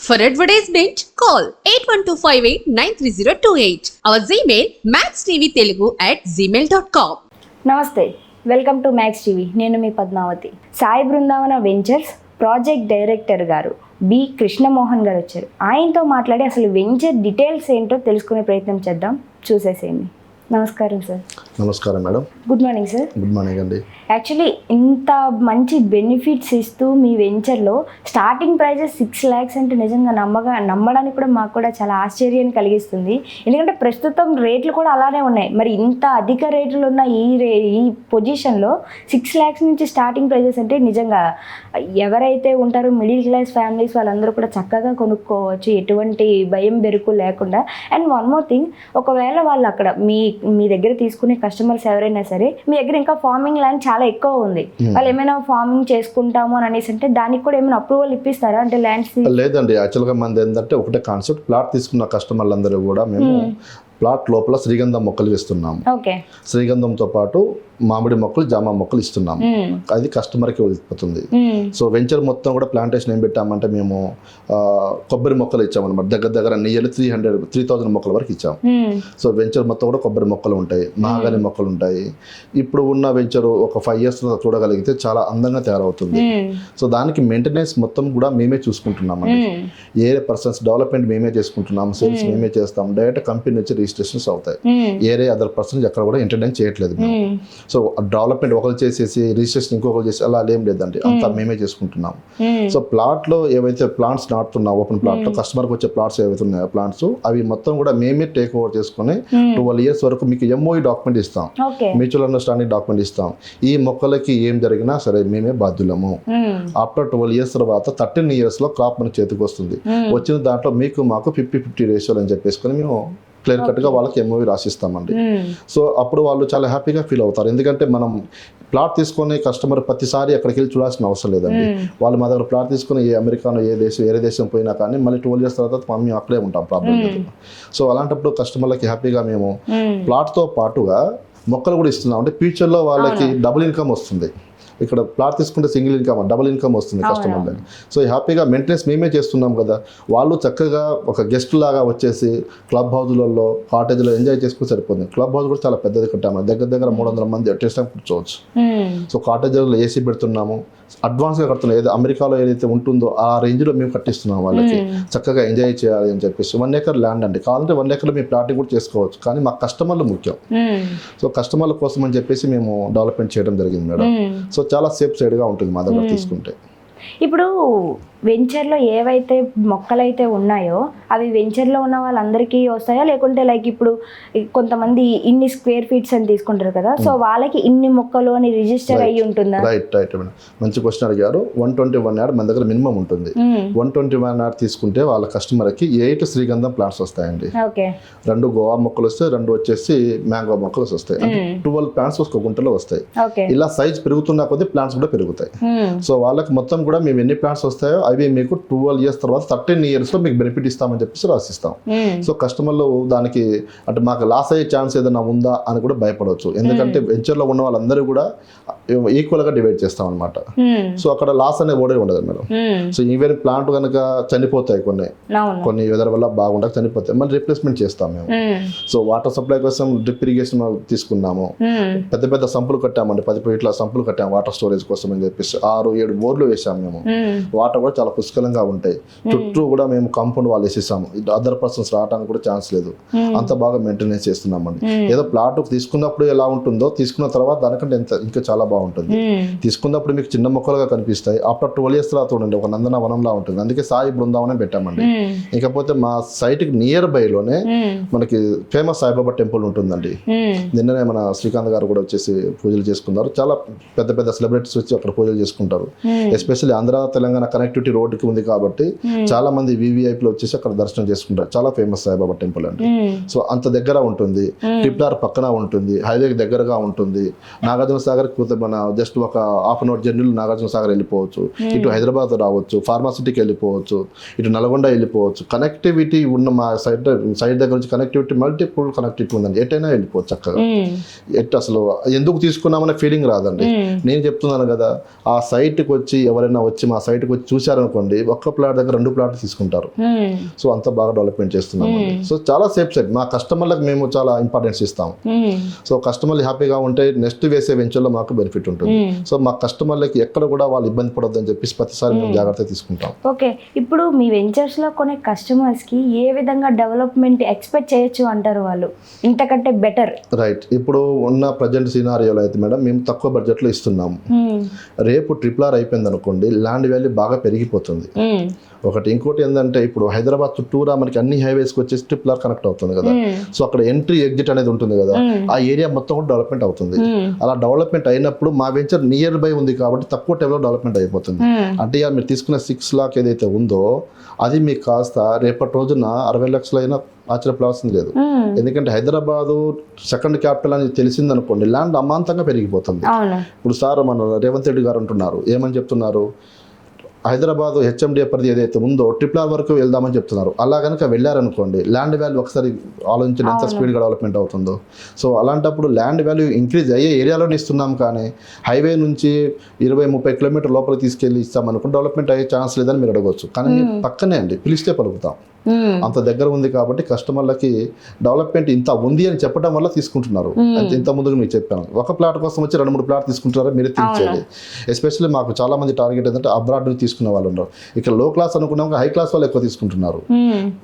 For advertisement, call 8125893028. Our Gmail maxtvtelugu@gmail.com. నమస్తే, welcome to Max TV. నేను మీ Padmavathi. Sai Brindavana Ventures project director గారు B Krishnamohan గారు వచ్చారు. ఆయనతో మాట్లాడి అసలు వెంచర్ డీటెయిల్స్ ఏంటో తెలుసుకునే ప్రయత్నం చేద్దాం. చూసేసేయండి. నమస్కారం సార్. నమస్కారం madam. Good morning sir. Good morning అండి. యాక్చువల్లీ ఇంత మంచి బెనిఫిట్స్ ఇస్తూ మీ వెంచర్లో స్టార్టింగ్ ప్రైజెస్ 6 lakhs అంటే నిజంగా నమ్మడానికి కూడా మాకు కూడా చాలా ఆశ్చర్యాన్ని కలిగిస్తుంది. ఎందుకంటే ప్రస్తుతం రేట్లు కూడా అలానే ఉన్నాయి. మరి ఇంత అధిక రేట్లు ఉన్న ఈ పొజిషన్లో 6 lakhs నుంచి స్టార్టింగ్ ప్రైజెస్ అంటే నిజంగా ఎవరైతే ఉంటారో మిడిల్ క్లాస్ ఫ్యామిలీస్ వాళ్ళందరూ కూడా చక్కగా కొనుక్కోవచ్చు, ఎటువంటి భయం బెరుకు లేకుండా. అండ్ వన్ మోర్ థింగ్, ఒకవేళ వాళ్ళు అక్కడ మీ దగ్గర తీసుకునే కస్టమర్స్ ఎవరైనా సరే మీ దగ్గర ఇంకా ఫార్మింగ్ ల్యాండ్ చాలా ఎక్కువ ఉంది, వాళ్ళు ఏమైనా ఫార్మింగ్ చేసుకుంటాము అని అనేసి అంటే దానికి కూడా ఏమైనా అప్రూవల్ ఇప్పిస్తారా? అంటే ల్యాండ్స్ లేదండి. యాక్చువల్గా మనది ఏంటంటే ఒకటే కాన్సెప్ట్, ప్లాట్ తీసుకున్న కస్టమర్లందరూ కూడా మేము ప్లాట్ లోపల శ్రీగంధం మొక్కలు ఇస్తున్నాము. శ్రీగంధంతో పాటు మామిడి మొక్కలు, జామ మొక్కలు ఇస్తున్నాము. అది కస్టమర్కి వెళ్ళిపోతుంది. సో వెంచర్ మొత్తం కూడా ప్లాంటేషన్ ఏం పెట్టామంటే మేము కొబ్బరి మొక్కలు ఇచ్చామన్నమాట. దగ్గర నియర్లీ 3,000 మొక్కల వరకు ఇచ్చాము. సో వెంచర్ మొత్తం కూడా కొబ్బరి మొక్కలు ఉంటాయి, మహాగని మొక్కలు ఉంటాయి. ఇప్పుడు ఉన్న వెంచర్ ఒక 5 years చూడగలిగితే చాలా అందంగా తయారవుతుంది. సో దానికి మెయింటెనెన్స్ మొత్తం కూడా మేమే చూసుకుంటున్నామండి. ఏరే పర్సన్స్ డెవలప్మెంట్ మేమే చేసుకుంటున్నాము, సేల్స్ మేమే చేస్తాం. డైరెక్ట్ కంపెనీ నుంచి రిజిస్ట్రేషన్స్ అవుతాయి. ఏరే అదర్ పర్సన్స్ ఎక్కడ కూడా ఎంటర్టైన్ చేయట్లేదు. సో డెవలప్మెంట్ ఒకరు చేసేసి రిజిస్ట్రేషన్ ఇంకొకరు చేసి అలా ఏం లేదండి, అంతా మేమే చేసుకుంటున్నాం. సో ప్లాట్లో ఏవైతే ప్లాంట్స్ నాటుతున్నాం, ఓపెన్ ప్లాట్లో కస్టమర్కి వచ్చే ప్లాట్స్ ఏవైతే ఉన్నాయో ప్లాంట్స్ అవి మొత్తం కూడా మేమే టేక్ ఓవర్ చేసుకుని 12 years వరకు మీకు MOU డాక్యుమెంట్ ఇస్తాం, మ్యూచువల్ అండర్స్టాండింగ్ డాక్యుమెంట్ ఇస్తాం. ఈ మొక్కలకి ఏం జరిగినా సరే మేమే బాధ్యులము. ఆఫ్టర్ 12 years తర్వాత 13 years లో క్రాప్ మన చేతికి వస్తుంది. వచ్చిన దాంట్లో మీకు మాకు 50-50 రేషియోలు అని చెప్పేసుకొని మేము క్లియర్ కట్గా వాళ్ళకి MOU రాసిస్తామండి. సో అప్పుడు వాళ్ళు చాలా హ్యాపీగా ఫీల్ అవుతారు. ఎందుకంటే మనం ప్లాట్ తీసుకొని కస్టమర్ ప్రతిసారి అక్కడికి వెళ్ళి చూడాల్సిన అవసరం లేదండి. వాళ్ళు మా దగ్గర ప్లాట్ తీసుకుని ఏ అమెరికాలో వేరే దేశం పోయినా కానీ మళ్ళీ 12 years తర్వాత మేము అక్కడే ఉంటాం, ప్రాబ్లం లేదు. సో అలాంటప్పుడు కస్టమర్లకి హ్యాపీగా మేము ప్లాట్తో పాటుగా మొక్కలు కూడా ఇస్తున్నాం. అంటే ఫ్యూచర్లో వాళ్ళకి డబుల్ ఇన్కమ్ వస్తుంది. ఇక్కడ ప్లాట్ తీసుకుంటే సింగిల్ ఇన్కమ్, డబుల్ ఇన్కమ్ వస్తుంది కస్టమర్లకి. సో హ్యాపీగా మెయింటెనెన్స్ మేమే చేస్తున్నాం కదా. వాళ్ళు చక్కగా ఒక గెస్ట్ లాగా వచ్చేసి క్లబ్ హౌస్లలో, కాటేజ్లో ఎంజాయ్ చేసుకుని సరిపోతుంది. క్లబ్ హౌస్ కూడా చాలా పెద్దది కట్టాము, దగ్గర 300 మంది అటెస్ట్ టైం కూర్చోవచ్చు. సో కాటేజ్లో AC పెడుతున్నాము, అడ్వాన్స్గా కడుతున్నాం. ఏదో అమెరికాలో ఏదైతే ఉంటుందో ఆ రేంజ్లో మేము కట్టిస్తున్నాం వాళ్ళకి. చక్కగా ఎంజాయ్ చేయాలి అని చెప్పేసి 1 acre ల్యాండ్ అండి. కావాలంటే 1 acre మీ ప్లాటింగ్ కూడా చేసుకోవచ్చు, కానీ మాకు కస్టమర్లు ముఖ్యం. సో కస్టమర్ల కోసం అని చెప్పేసి మేము డెవలప్మెంట్ చేయడం జరిగింది మేడం. సో చాలా సేఫ్ సైడ్గా ఉంటుంది మా దగ్గర తీసుకుంటే. ఇప్పుడు వెంచర్లో ఏవైతే మొక్కలైతే ఉన్నాయో అవి వెంచర్లో ఉన్న వాళ్ళందరికీ వస్తాయా, లేకుంటే లైక్ ఇప్పుడు కొంతమంది ఇన్ని స్క్వేర్ ఫీట్స్ అని తీసుకుంటారు కదా, సో వాళ్ళకి ఇన్ని మొక్కలు అని రిజిస్టర్ అయ్యి ఉంటుందా? రైట్ మేడం, మంచి క్వశ్చన్ అడిగారు. 121 యార్డ్ మన దగ్గర మినిమం ఉంటుంది. 121 యార్డ్ తీసుకుంటే వాళ్ళ కస్టమర్కి 8 శ్రీగంధం ప్లాంట్స్ వస్తాయండి. 2 గోవా మొక్కలు వస్తాయి, 2 వచ్చేసి మ్యాంగో మొక్కలు వస్తాయి. అంటే 12 ప్లాంట్స్ ఒక గుంటలో వస్తాయి. ఇలా సైజ్ పెరుగుతున్న కొద్దీ ప్లాంట్స్ కూడా పెరుగుతాయి. సో వాళ్ళకి మొత్తం కూడా మేము ఎన్ని ప్లాంట్స్ వస్తాయో అవి మీకు 12 years తర్వాత 13 years లో మీకు బెనిఫిట్ ఇస్తామని చెప్పేసి రాసిస్తాం. సో కస్టమర్లు దానికి అంటే మాకు లాస్ అయ్యే ఛాన్స్ ఏదైనా ఉందా అని కూడా భయపడవచ్చు. ఎందుకంటే వెంచర్లో ఉన్న వాళ్ళందరూ కూడా ఈక్వల్గా డివైడ్ చేస్తాం అనమాట. సో అక్కడ లాస్ అనే ఓడే ఉండదు మేడం. సో ఈవెన్ ప్లాంట్ కనుక చనిపోతాయి, కొన్ని వెదర్ వల్ల బాగుండక చనిపోతాయి, మళ్ళీ రీప్లేస్మెంట్ చేస్తాం మేము. సో వాటర్ సప్లై కోసం డ్రిప్ ఇరిగేషన్ తీసుకున్నాము. పెద్ద సంపులు కట్టామండి, 10 feet సంపులు కట్టాము వాటర్ స్టోరేజ్ కోసం అని చెప్పేసి. 6-7 బోర్లు వేసాము మేము. వాటర్ కూడా చాలా పుష్కలంగా ఉంటాయి. చుట్టూ కూడా మేము కాంపౌండ్ వాళ్ళు వేసేసాము, అదర్ పర్సన్స్ రావడానికి కూడా ఛాన్స్ లేదు. అంత బాగా మెయింటెనెన్స్ చేస్తున్నామండి. ఏదో ప్లాట్ తీసుకున్నప్పుడు ఎలా ఉంటుందో తీసుకున్న తర్వాత దానికంటే ఇంకా చాలా బాగుంటుంది. తీసుకున్నప్పుడు మీకు చిన్న మొక్కలుగా కనిపిస్తాయి. ఆఫ్టర్ 12 years తర్వాత ఉండండి ఒక నందన వనంలా ఉంటుంది. అందుకే సాయి బృందావనం పెట్టామండి. ఇకపోతే మా సైట్ కి నియర్ బై లోనే మనకి ఫేమస్ సాయిబాబా టెంపుల్ ఉంటుందండి. నిన్ననే మన శ్రీకాంత్ గారు కూడా వచ్చేసి పూజలు చేసుకున్నారు. చాలా పెద్ద సెలబ్రిటీస్ వచ్చి అక్కడ పూజలు చేసుకుంటారు. ఎస్పెషల్లీ ఆంధ్ర తెలంగాణ కనెక్టివిటీ రోడ్డుకి ఉంది కాబట్టి చాలా మంది VVIPలు వచ్చేసి అక్కడ దర్శనం చేసుకుంటారు. చాలా ఫేమస్ సాయిబాబా టెంపుల్ అండి. సో అంత దగ్గర ఉంటుంది, టిప్లార్ పక్కన ఉంటుంది, హైవేకి దగ్గరగా ఉంటుంది. నాగార్జున సాగర్ మన జస్ట్ ఒక 1/2 hour జర్నీలో నాగార్జున సాగర్ వెళ్ళిపోవచ్చు. ఇటు హైదరాబాద్ రావచ్చు, ఫార్మాసిటీకి వెళ్ళిపోవచ్చు, ఇటు నల్గొండ వెళ్ళిపోవచ్చు. కనెక్టివిటీ ఉన్న మా సైడ్ దగ్గర నుంచి కనెక్టివిటీ మల్టిపుల్ కనెక్టివిటీ ఉందండి. ఎటైనా వెళ్ళిపోవచ్చు చక్కగా. అసలు ఎందుకు తీసుకున్నామనే ఫీలింగ్ రాదండి. నేను చెప్తున్నాను కదా, ఆ సైట్కి వచ్చి ఎవరైనా వచ్చి మా సైట్కి వచ్చి చూశారనుకోండి, ఒక్క ప్లాట్ దగ్గర 2 ప్లాట్లు తీసుకుంటారు. సో అంత బాగా డెవలప్మెంట్ చేస్తున్నాము. సో చాలా సేఫ్ సైడ్, మా కస్టమర్లకు మేము చాలా ఇంపార్టెన్స్ ఇస్తాము. సో కస్టమర్లు హ్యాపీగా ఉంటే నెక్స్ట్ వేసే వెంచర్లో మాకు బెనిఫిట్ ఉంటుంది. సో మా కస్టమర్లకి ఎక్కడ కూడా వాళ్ళు ఇబ్బంది పడొద్దు అని చెప్పేసి ప్రతిసారి మేము జాగ్రత్త తీసుకుంటాం. ఓకే, ఇప్పుడు మీ వెంచర్స్లో కొనే కస్టమర్స్కి ఏ విధంగా డెవలప్మెంట్ ఎక్స్పెక్ట్ చేయొచ్చు అంటారు వాళ్ళు, ఇంతకంటే బెటర్? రైట్, ఇప్పుడు ఉన్న ప్రజెంట్ సినారియోలో అయితే మేడం మేము తక్కువ బడ్జెట్లో ఇస్తున్నాము. రేపు RRR అయిపోయింది అనుకోండి, ల్యాండ్ వాల్యూ బాగా పెరిగిపోతుంది ఒకటి. ఇంకోటి ఏంటంటే ఇప్పుడు హైదరాబాద్ చుట్టూరా మనకి అన్ని హైవేస్కి వచ్చేసి RRR కనెక్ట్ అవుతుంది కదా. సో అక్కడ ఎంట్రీ ఎగ్జిట్ అనేది ఉంటుంది కదా, ఆ ఏరియా మొత్తం కూడా డెవలప్మెంట్ అవుతుంది. అలా డెవలప్మెంట్ అయినప్పుడు మా వెంచర్ నియర్ బై ఉంది కాబట్టి తక్కువ టైంలో డెవలప్మెంట్ అయిపోతుంది. అంటే ఇక మీరు తీసుకున్న 6 lakhs ఏదైతే ఉందో అది మీకు కాస్త రేపటి రోజున 60 lakhs ఆశ్చర్యపడాల్సింది లేదు. ఎందుకంటే హైదరాబాదు సెకండ్ క్యాపిటల్ అని తెలిసింది అనుకోండి, ల్యాండ్ అమాంతంగా పెరిగిపోతుంది. ఇప్పుడు సార్ మన రేవంత్ రెడ్డి గారు అంటున్నారు, ఏమని చెప్తున్నారు, హైదరాబాద్ HMDA పరిధి ఏదైతే ఉందో RRR వరకు వెళ్దామని చెప్తున్నారు. అలా కనుక వెళ్ళారనుకోండి, ల్యాండ్ వాల్యూ ఒకసారి ఆలోచించిన ఎంత స్పీడ్గా డెవలప్మెంట్ అవుతుందో. సో అలాంటప్పుడు ల్యాండ్ వాల్యూ ఇంక్రీజ్ అయ్యే ఏరియాలోనే ఇస్తున్నాం, కానీ హైవే నుంచి 20-30 కిలోమీటర్ లోపలికి తీసుకెళ్ళి ఇస్తామనుకుంటే డెవలప్మెంట్ అయ్యే ఛాన్స్ లేదని మీరు అడగవచ్చు. కానీ మీరు పక్కనే అండి, పిలిస్తే పలుకుతాం, అంత దగ్గర ఉంది కాబట్టి కస్టమర్లకి డెవలప్మెంట్ ఇంత ఉంది అని చెప్పడం వల్ల తీసుకుంటున్నారు. ఇంత ముందుకు మీకు చెప్పాను, ఒక ప్లాట్ కోసం వచ్చి 2-3 ప్లాట్ తీసుకుంటారో మీరే తీర్చేది. ఎస్పెషల్లీ మాకు చాలా మంది టార్గెట్ ఏంటంటే అబ్రాడ్ నుంచి తీసుకునే వాళ్ళు ఉన్నారు. ఇక్కడ లో క్లాస్ అనుకున్నాం, హై క్లాస్ వాళ్ళు ఎక్కువ తీసుకుంటున్నారు.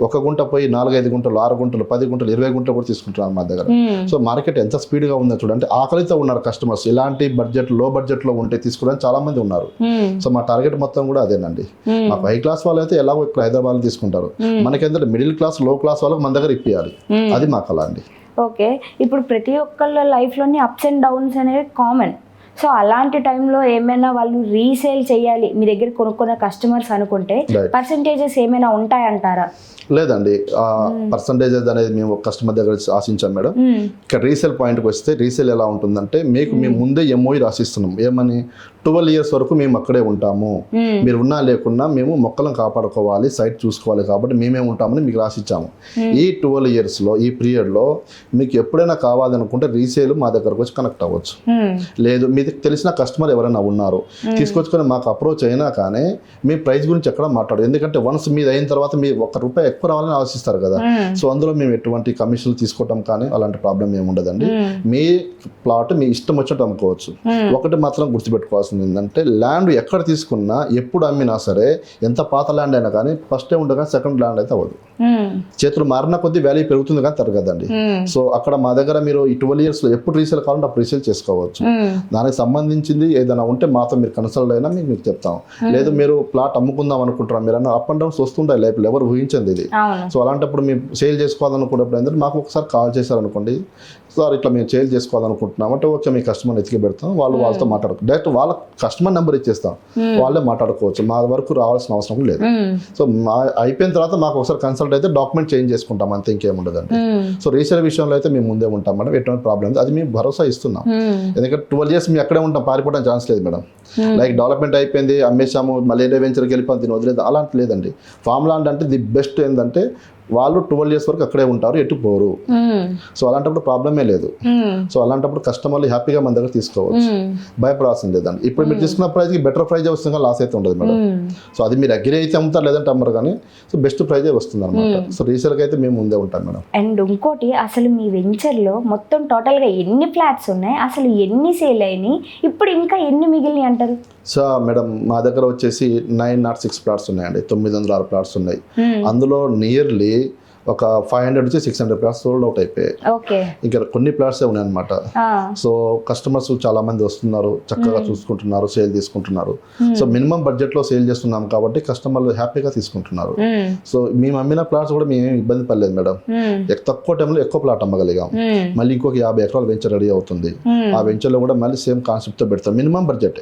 1 గుంట పోయి 4-5 గుంటలు, 6 గుంటలు, 10 గుంటలు, 20 గుంటలు కూడా తీసుకుంటున్నారు మా దగ్గర. సో మార్కెట్ ఎంత స్పీడ్గా ఉందో చూడండి. ఆకలితో ఉన్నారు కస్టమర్స్, ఇలాంటి బడ్జెట్ లో బడ్జెట్లో ఉంటే తీసుకోవడానికి చాలా మంది ఉన్నారు. సో మా టార్గెట్ మొత్తం కూడా అదేనండి. మాకు హై క్లాస్ వాళ్ళు అయితే ఎలాగో ఇక్కడ హైదరాబాద్ తీసుకుంటారు, మనకేంటంటే మిడిల్ క్లాస్, లో క్లాస్ వాళ్ళకి మన దగ్గర ఇప్పియాలి, అది మాకు అలా అండి. ఓకే, ఇప్పుడు ప్రతి ఒక్కళ్ళ లైఫ్లోని అప్స్ అండ్ డౌన్స్ అనేవి కామన్. సో అలాంటి టైంలో ఏమైనా వాళ్ళు రీసేల్ చేయాలి మీ దగ్గర కొనుక్కున్న కస్టమర్స్ అనుకుంటే పర్సంటేజెస్ ఏమైనా ఉంటాయంటారా? లేదండి, పర్సంటేజెస్ అనేది మేము కస్టమర్ దగ్గర ఆశించాం మేడం. ఇక్కడ రీసేల్ పాయింట్కి వస్తే రీసేల్ ఎలా ఉంటుందంటే, మేము ముందే MOI రాసిస్తున్నాం, ఏమని 12 years వరకు మేము అక్కడే ఉంటాము, మీరు ఉన్నా లేకున్నా మేము మొక్కలను కాపాడుకోవాలి, సైట్ చూసుకోవాలి కాబట్టి మేమే ఉంటామని మీకు రాసిచ్చాము. ఈ 12 yearsలో ఈ పీరియడ్లో మీకు ఎప్పుడైనా కావాలనుకుంటే రీసేల్ మా దగ్గరకు వచ్చి కనెక్ట్ అవ్వచ్చు. లేదు మీకు తెలిసిన కస్టమర్ ఎవరైనా ఉన్నారు తీసుకొచ్చుకొని మాకు అప్రోచ్ అయినా కానీ మీ ప్రైస్ గురించి ఎక్కడ మాట్లాడు, ఎందుకంటే వన్స్ మీది అయిన తర్వాత మీరు ₹1 ఎక్కువ రావాలని ఆలోచిస్తారు కదా. సో అందులో మేము ఎటువంటి కమిషన్లు తీసుకోవటం కానీ అలాంటి ప్రాబ్లం ఏమి ఉండదండి. మీ ప్లాట్ మీ ఇష్టం వచ్చినట్టు అమ్ముకోవచ్చు. ఒకటి మాత్రం గుర్తుపెట్టుకోవాల్సింది ఏంటంటే, ల్యాండ్ ఎక్కడ తీసుకున్నా ఎప్పుడు అమ్మినా సరే, ఎంత పాత ల్యాండ్ అయినా కానీ ఫస్ట్ ఉండగా సెకండ్ ల్యాండ్ అయితే అవ్వదు. చేతులు మారిన కొద్దీ వాల్యూ పెరుగుతుంది కానీ తరగదండి. సో అక్కడ మా దగ్గర మీరు ఈ 12 yearsలో ఎప్పుడు రీసేల్ కావాలంటే అప్పుడు రీసేల్ చేసుకోవచ్చు. దానికి సంబంధించింది ఏదైనా ఉంటే మాతో మీరు కన్సల్ట్ అయినా మీకు చెప్తాం. లేదు మీరు ప్లాట్ అమ్ముకుందాం అనుకుంటారా, మీరు అన్న అప్ అండ్ డౌన్స్ వస్తుంటాయి లైఫ్లో, ఎవరు ఊహించండి ఇది. సో అలాంటప్పుడు మీరు సేల్ చేసుకోవాలనుకున్నప్పుడు ఏంటంటే మాకు ఒకసారి కాల్ చేశారనుకోండి, సార్ ఇట్లా మేము సేల్ చేసుకోవాలనుకుంటున్నాం అంటే, ఓకే మీ కస్టమర్ ఎత్తికి పెడతాం, వాళ్ళతో మాట్లాడుకో, డైరెక్ట్ వాళ్ళ కస్టమర్ నెంబర్ ఇచ్చేస్తాం, వాళ్ళే మాట్లాడుకోవచ్చు, మా వరకు రావాల్సిన అవసరం లేదు. సో అయిపోయిన తర్వాత మాకు ఒకసారి కన్సల్ట్ అయితే డాక్యుమెంట్ చేంజ్ చేసుకుంటాం, అంతే, ఇంకేముండదండి. సో రీసేల్ విషయంలో అయితే మేము ముందే ఉంటాం మేడం, ఎటువంటి ప్రాబ్లం లేదు, అది మేము భరోసా ఇస్తున్నాం. ఎందుకంటే 12 years మేము ఎక్కడే ఉంటాం, పారిపోవడానికి ఛాన్స్ లేదు మేడం. లైక్ డెవలప్మెంట్ అయిపోయింది అమ్మేసాము మళ్ళీ వెంచర్కి వెళ్ళిపోయి దీన్ని వదిలేదు అలాంటి లేదండి. ఫామ్ ల్యాండ్ అంటే ది బెస్ట్ ఏంటంటే వాళ్ళు 12 years వరకు అక్కడే ఉంటారు, ఎటు పోరు. సో అలాంటప్పుడు ప్రాబ్లమే లేదు. సో అలాంటప్పుడు కస్టమర్లు హ్యాపీగా మన దగ్గర తీసుకోవచ్చు, భయపడాల్సింది లేదండి. ఇప్పుడు మీరు తీసుకున్న ప్రైస్కి బెటర్ ప్రైజ్ వస్తుంది, లాస్ అయితే ఉండదు మేడం. సో అది మీరు అగ్రి అయితే అమ్ముతారు, లేదంటే అమ్మరు, కానీ సో బెస్ట్ ప్రైజే వస్తుంది అనమాట. సో రీసేల్కి అయితే మేము ముందే ఉంటాం మేడం. అండ్ ఇంకోటి, అసలు మీ వెంచర్లో మొత్తం టోటల్గా ఎన్ని ఫ్లాట్స్ ఉన్నాయి, అసలు ఎన్ని సేల్ అయినాయి, ఇప్పుడు ఇంకా ఎన్ని మిగిలినాయి అంటారు? సో మేడం మా దగ్గర వచ్చేసి 906 ప్లాట్స్ ఉన్నాయండి, 906 ప్లాట్స్ ఉన్నాయి. అందులో నియర్లీ ఒక 500 నుంచి 600 ప్లాట్స్ సోల్డ్ అవుట్ అయిపోయాయి. ఇంకా కొన్ని ప్లాట్సే ఉన్నాయన్నమాట. సో కస్టమర్స్ చాలా మంది వస్తున్నారు, చక్కగా చూసుకుంటున్నారు, సేల్ తీసుకుంటున్నారు. సో మినిమం బడ్జెట్ లో సేల్ చేస్తున్నాం కాబట్టి కస్టమర్లు హ్యాపీగా తీసుకుంటున్నారు. సో మేము అమ్మిన ప్లాట్స్ కూడా మేము ఇబ్బంది పడలేదు మేడం, తక్కువ టైంలో ఎక్కువ ప్లాట్ అమ్మగలిగాం. మళ్ళీ ఇంకొక 50 ఎకరాల వెంచర్ రెడీ అవుతుంది, ఆ వెంచర్ లో కూడా మళ్ళీ సేమ్ కాన్సెప్ట్ తో పెడతాం. మినిమం బడ్జెట్,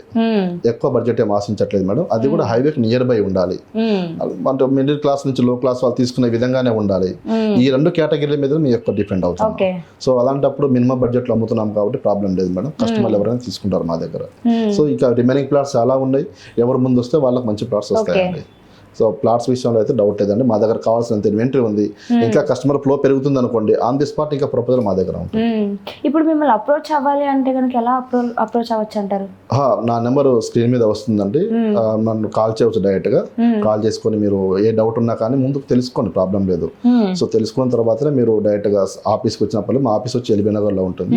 ఎక్కువ బడ్జెట్ ఏం ఆశించట్లేదు మేడం. అది కూడా హైవేకి నియర్ బై ఉండాలి, అంటే మిడిల్ క్లాస్ నుంచి లో క్లాస్ వాళ్ళు తీసుకునే విధంగానే ఉండాలి. ఈ 2 కేటగిరీల మీద మీ యొక్క డిపెండ్ అవుతుంది. సో అలాంటప్పుడు మినిమం బడ్జెట్ లో అమ్ముతున్నాం కాబట్టి ప్రాబ్లం లేదు మేడం, కస్టమర్లు ఎవరైనా తీసుకుంటారు మా దగ్గర. సో ఇక రిమైనింగ్ ప్లాట్స్ చాలా ఉన్నాయి, ఎవరు ముందు వస్తే వాళ్ళకి మంచి ప్లాట్స్ వస్తాయండి. సో ప్లాట్స్ విషయంలో అయితే డౌట్ లేదండి, మా దగ్గర కావాల్సినంత ఇన్వెంటరీ ఉంది. ఇంకా కస్టమర్ ఫ్లో పెరుగుతుంది అనుకోండి, ఆన్ ది స్పాట్ ఇంకా ప్రపోజల్ మా దగ్గర ఉంటుంది. ఇప్పుడు మిమ్మల్ని అప్రోచ్ అవ్వాలి అంటే కనుక ఎలా అప్రోచ్ అవ్వచ్చు అంటారు? నా నెంబర్ స్క్రీన్ మీద వస్తుందండి, నన్ను కాల్ చేయవచ్చు డైరెక్ట్గా. కాల్ చేసుకొని మీరు ఏ డౌట్ ఉన్నా కానీ ముందుకు తెలుసుకోండి, ప్రాబ్లం లేదు. సో తెలుసుకున్న తర్వాతనే మీరు డైరెక్ట్గా ఆఫీస్కి వచ్చినప్పుడు, మా ఆఫీస్ వచ్చి ఎల్బీ నగర్లో ఉంటుంది.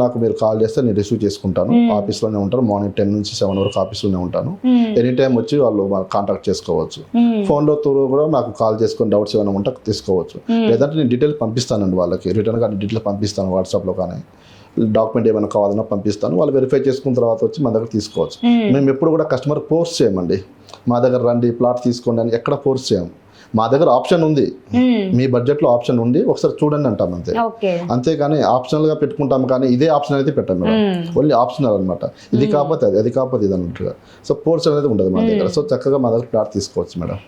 నాకు మీరు కాల్ చేస్తే నేను రిసీవ్ చేసుకుంటాను. ఆఫీస్లోనే ఉంటాను, మార్నింగ్ 10 నుంచి 7 వరకు ఆఫీస్లోనే ఉంటాను. ఎనీ టైం వచ్చి వాళ్ళు కాంటాక్ట్ చేసుకోవచ్చు. ఫోన్లో కూడా నాకు కాల్ చేసుకొని డౌట్స్ ఏమైనా ఉంటే తీసుకోవచ్చు. లేదంటే నేను డీటెయిల్ పంపిస్తానండి వాళ్ళకి, రిటర్న్ కానీ డీటెయిల్ పంపిస్తాను వాట్సాప్లో కానీ. డాక్యుమెంట్ ఏమైనా కావాలన్నా పంపిస్తాను, వాళ్ళు వెరిఫై చేసుకున్న తర్వాత వచ్చి మన దగ్గర తీసుకోవచ్చు. మేము ఎప్పుడు కూడా కస్టమర్ ఫోర్స్ చేయమండి, మా దగ్గర రండి ప్లాట్ తీసుకోండి అని ఎక్కడ ఫోర్స్ చేయము. మా దగ్గర ఆప్షన్ ఉంది, మీ బడ్జెట్లో ఆప్షన్ ఉంది, ఒకసారి చూడండి అంటాం అంతే. అంతేగాని ఆప్షనల్గా పెట్టుకుంటాం, కానీ ఇదే ఆప్షన్ అయితే పెట్టాం మేడం. ఓన్లీ ఆప్షనల్ అనమాట, ఇది కాకపోతే అది, అది కాకపోతే ఇది అన్నట్టుగా. సో ఫోర్స్ అనేది ఉండదు మా దగ్గర. సో చక్కగా మా దగ్గర ప్లాట్ తీసుకోవచ్చు మేడం.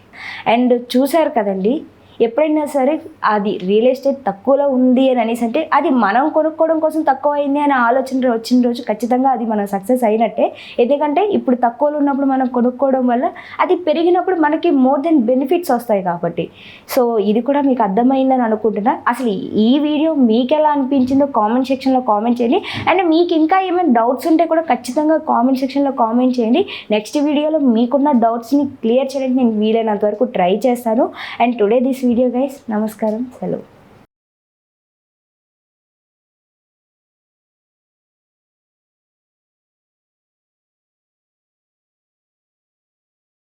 అండ్ చూసారు కదండి, ఎప్పుడైనా సరే అది రియల్ ఎస్టేట్ తక్కువలో ఉంది అని అనేసి అంటే అది మనం కొనుక్కోవడం కోసం తక్కువ అయింది అని ఆలోచన వచ్చిన రోజు ఖచ్చితంగా అది మనం సక్సెస్ అయినట్టే. ఎందుకంటే ఇప్పుడు తక్కువలో ఉన్నప్పుడు మనం కొనుక్కోవడం వల్ల అది పెరిగినప్పుడు మనకి మోర్ దెన్ బెనిఫిట్స్ వస్తాయి కాబట్టి. సో ఇది కూడా మీకు అర్థమైందని అనుకుంటున్నా. అసలు ఈ వీడియో మీకు ఎలా అనిపించిందో కామెంట్ సెక్షన్లో కామెంట్ చేయండి. అండ్ మీకు ఇంకా ఏమైనా డౌట్స్ ఉంటే కూడా ఖచ్చితంగా కామెంట్ సెక్షన్లో కామెంట్ చేయండి. నెక్స్ట్ వీడియోలో మీకున్న డౌట్స్ని క్లియర్ చేయడానికి నేను వీలైనంత వరకు ట్రై చేస్తాను. And today this video guys, నమస్కారం, సెలవు.